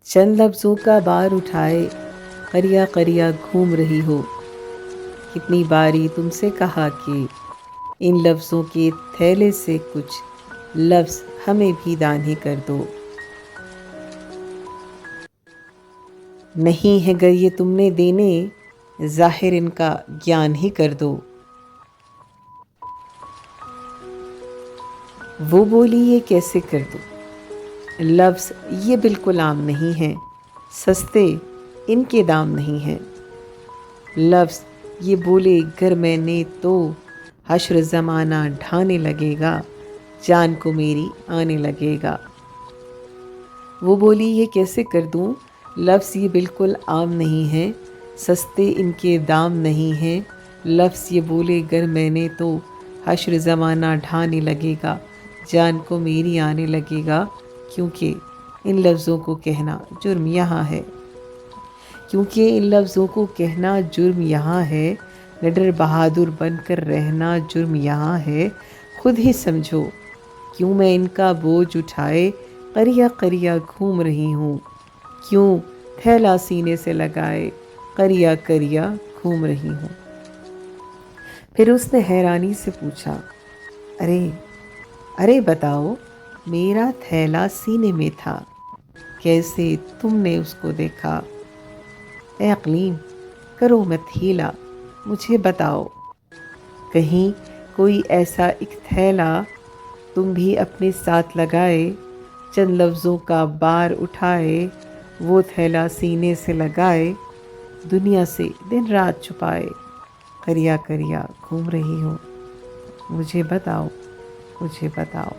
चंद लफ्ज़ों का बार उठाए करिया करिया घूम रही हो। कितनी बारी तुमसे कहा कि इन लफ्ज़ों के थैले से कुछ लफ्ज़ हमें भी दान कर दो। नहीं है गर ये तुमने देने, ज़ाहिर इनका ज्ञान ही कर दो। वो बोली ये कैसे कर दूँ, लफ्ज़ ये बिल्कुल आम नहीं हैं, सस्ते इनके दाम नहीं हैं। लफ्ज़ ये बोले गर मैंने तो हश्र ज़माना ढाने लगेगा, जान को मेरी आने लगेगा। वो बोली ये कैसे कर दूँ, लफ्ज़ ये बिल्कुल आम नहीं हैं, सस्ते इनके दाम नहीं हैं। लफ्ज़ ये बोले गर मैंने तो हश्र ज़माना ढाने लगेगा, जान को मेरी आने लगेगा। क्योंकि इन लफ्ज़ों को कहना जुर्म यहाँ है, क्योंकि इन लफ्ज़ों को कहना जुर्म यहाँ है। निडर बहादुर बनकर रहना जुर्म यहाँ है। खुद ही समझो क्यों मैं इनका बोझ उठाए करिया करिया घूम रही हूँ, क्यों थैला सीने से लगाए करिया करिया घूम रही हूँ। फिर उसने हैरानी से पूछा, अरे अरे बताओ, मेरा थैला सीने में था, कैसे तुमने उसको देखा? ए अक़लीम, करो मत हीला, मुझे बताओ, कहीं कोई ऐसा एक थैला तुम भी अपने साथ लगाए, चंद लफ्ज़ों का बार उठाए, वो थैला सीने से लगाए, दुनिया से दिन रात छुपाए, करिया करिया घूम रही हो। मुझे बताओ, मुझे बताओ।